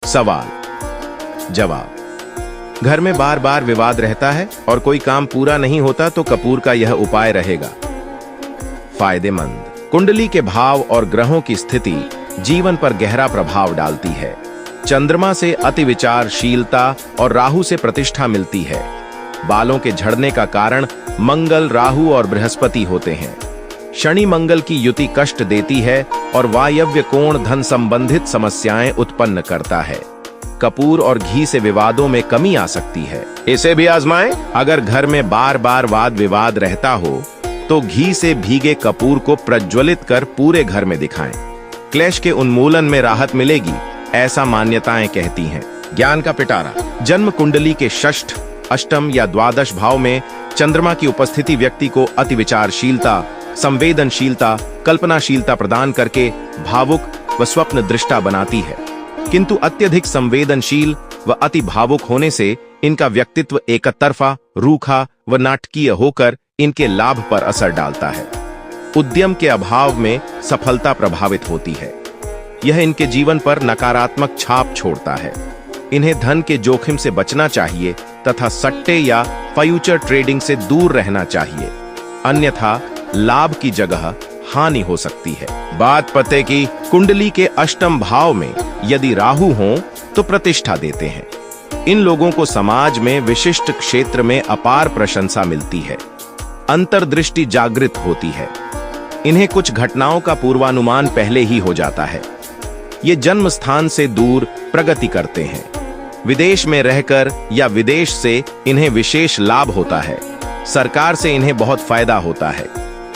सवाल जवाब। घर में बार बार विवाद रहता है और कोई काम पूरा नहीं होता तो कपूर का यह उपाय रहेगा फायदेमंद। कुंडली के भाव और ग्रहों की स्थिति जीवन पर गहरा प्रभाव डालती है। चंद्रमा से अति विचारशीलता और राहु से प्रतिष्ठा मिलती है। बालों के झड़ने का कारण मंगल, राहु और बृहस्पति होते हैं। शनि मंगल की युति कष्ट देती है और वायव्य कोण धन संबंधित समस्याएं उत्पन्न करता है। कपूर और घी से विवादों में कमी आ सकती है, इसे भी आजमाएं। अगर घर में बार बार वाद विवाद रहता हो तो घी से भीगे कपूर को प्रज्वलित कर पूरे घर में दिखाएं। क्लेश के उन्मूलन में राहत मिलेगी, ऐसा मान्यताएं कहती हैं। ज्ञान का पिटारा। जन्म कुंडली के षष्ठ, अष्टम या द्वादश भाव में चंद्रमा की उपस्थिति व्यक्ति को अति विचारशीलता, संवेदनशीलता, कल्पनाशीलता प्रदान करके भावुक व स्वप्न दृष्टा बनाती है। किंतु अत्यधिक संवेदनशील व अति भावुक होने से इनका व्यक्तित्व एकतरफा, रूखा व नाटकीय होकर इनके लाभ पर असर डालता है। उद्यम के अभाव में सफलता प्रभावित होती है। यह इनके जीवन पर नकारात्मक छाप छोड़ता है। इन्हें धन के जोखिम से बचना चाहिए तथा सट्टे या फ्यूचर ट्रेडिंग से दूर रहना चाहिए, अन्यथा लाभ की जगह हानि हो सकती है। बात पते की। कुंडली के अष्टम भाव में यदि राहु हो तो प्रतिष्ठा देते हैं। इन लोगों को समाज में विशिष्ट क्षेत्र में अपार प्रशंसा मिलती है। अंतर्दृष्टि जागृत होती है। इन्हें कुछ घटनाओं का पूर्वानुमान पहले ही हो जाता है। ये जन्म स्थान से दूर प्रगति करते हैं। विदेश में रहकर या विदेश से इन्हें विशेष लाभ होता है। सरकार से इन्हें बहुत फायदा होता है।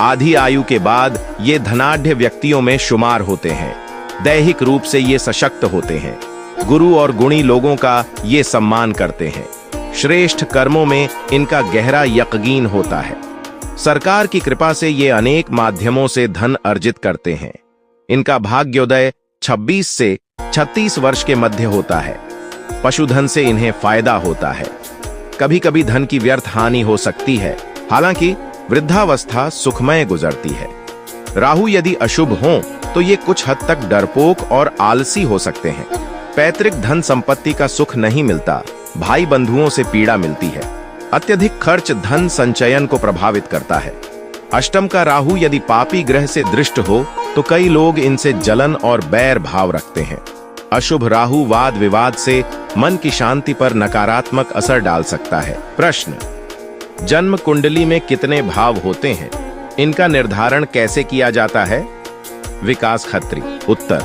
आधी आयु के बाद ये धनाढ्य व्यक्तियों में शुमार होते हैं। दैहिक रूप से ये सशक्त होते हैं। गुरु और गुणी लोगों का ये सम्मान करते हैं। श्रेष्ठ कर्मों में इनका गहरा यकीन होता है। सरकार की कृपा से ये अनेक माध्यमों से धन अर्जित करते हैं। इनका भाग्योदय 26 से 36 वर्ष के मध्य होता है। पशुधन से इन्हें फायदा होता है। कभी कभी धन की व्यर्थ हानि हो सकती है, हालांकि वृद्धावस्था सुखमय गुजरती है। राहु यदि अशुभ हो तो ये कुछ हद तक डरपोक और आलसी हो सकते हैं। पैतृक धन संपत्ति का सुख नहीं मिलता। भाई बंधुओं से पीड़ा मिलती है। अत्यधिक खर्च धन संचयन को प्रभावित करता है। अष्टम का राहु यदि पापी ग्रह से दृष्ट हो तो कई लोग इनसे जलन और बैर भाव रखते हैं। अशुभ राहु वाद विवाद से मन की शांति पर नकारात्मक असर डाल सकता है। प्रश्न, जन्म कुंडली में कितने भाव होते हैं? इनका निर्धारण कैसे किया जाता है? विकास खत्री। उत्तर,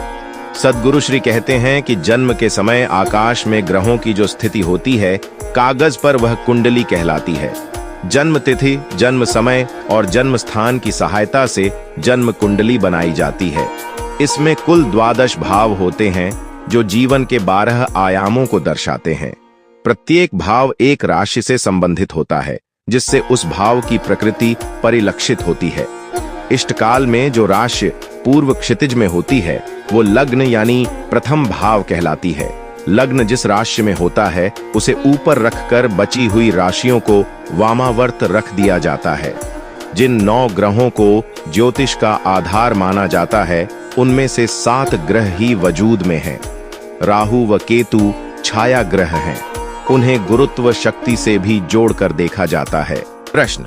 सद्गुरु श्री कहते हैं कि जन्म के समय आकाश में ग्रहों की जो स्थिति होती है, कागज पर वह कुंडली कहलाती है। जन्म तिथि, जन्म समय और जन्म स्थान की सहायता से जन्म कुंडली बनाई जाती है। इसमें कुल 12 भाव होते हैं जो जीवन के 12 आयामों को दर्शाते हैं। प्रत्येक भाव एक राशि से संबंधित होता है, जिससे उस भाव की प्रकृति परिलक्षित होती है। इष्टकाल में जो राशि पूर्व क्षितिज में होती है वो लग्न यानी प्रथम भाव कहलाती है। लग्न जिस राशि में होता है उसे ऊपर रखकर बची हुई राशियों को वामावर्त रख दिया जाता है। जिन 9 ग्रहों को ज्योतिष का आधार माना जाता है उनमें से 7 ग्रह ही वजूद में हैं। राहु व केतु छाया ग्रह हैं। उन्हें गुरुत्व शक्ति से भी जोड़कर देखा जाता है। प्रश्न,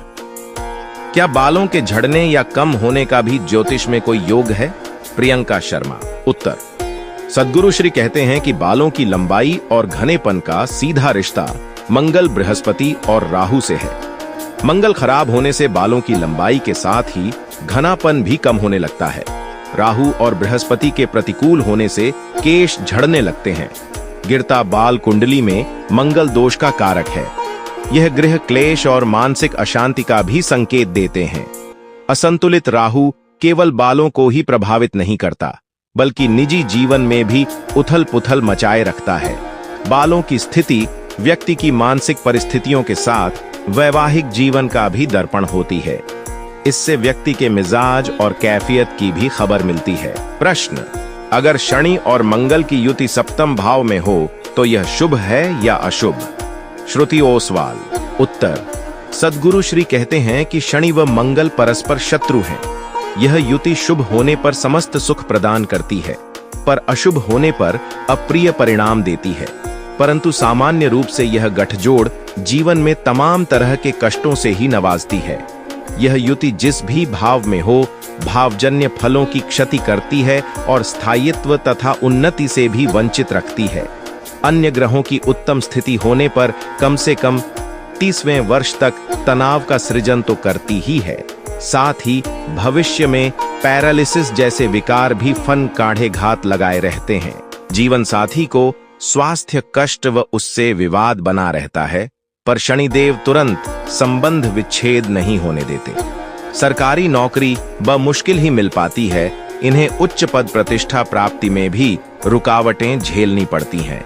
क्या बालों के झड़ने या कम होने का भी ज्योतिष में कोई योग है? प्रियंका शर्मा। उत्तर, सद्गुरु श्री कहते हैं कि बालों की लंबाई और घनेपन का सीधा रिश्ता मंगल, बृहस्पति और राहु से है। मंगल खराब होने से बालों की लंबाई के साथ ही घनापन भी कम होने लगता है। राहु और बृहस्पति के प्रतिकूल होने से केश झड़ने लगते हैं। गिरता बाल कुंडली में मंगल दोष का कारक है। यह ग्रह क्लेश और मानसिक अशांति का भी संकेत देते हैं। असंतुलित राहु केवल बालों को ही प्रभावित नहीं करता, बल्कि निजी जीवन में भी उथल पुथल मचाए रखता है। बालों की स्थिति व्यक्ति की मानसिक परिस्थितियों के साथ वैवाहिक जीवन का भी दर्पण होती है। इससे व्यक्ति के मिजाज और कैफियत की भी खबर मिलती है। प्रश्न, अगर शनि और मंगल की युति सप्तम भाव में हो तो यह शुभ है या अशुभ? श्रुति ओसवाल। उत्तर, सद्गुरु श्री कहते हैं कि शनि व मंगल परस्पर शत्रु हैं। यह युति शुभ होने पर समस्त सुख प्रदान करती है। पर अशुभ होने पर अप्रिय परिणाम देती है, परंतु सामान्य रूप से यह गठजोड़ जीवन में तमाम तरह के कष्टों से ही नवाजती है। यह युति जिस भी भाव में हो, भावजन्य फलों की क्षति करती है और स्थायित्व तथा उन्नति से भी वंचित रखती है। अन्य ग्रहों की उत्तम स्थिति होने पर कम से कम 30वें वर्ष तक तनाव का सृजन तो करती ही है, साथ ही भविष्य में पैरालिसिस जैसे विकार भी फन काढ़े घात लगाए रहते हैं। जीवन साथी को स्वास्थ्य कष्ट व उससे विवाद बना रहता है, पर शनिदेव तुरंत संबंध विच्छेद नहीं होने देते। सरकारी नौकरी बमुश्किल ही मिल पाती है, इन्हें उच्च पद प्रतिष्ठा प्राप्ति में भी रुकावटें झेलनी पड़ती हैं।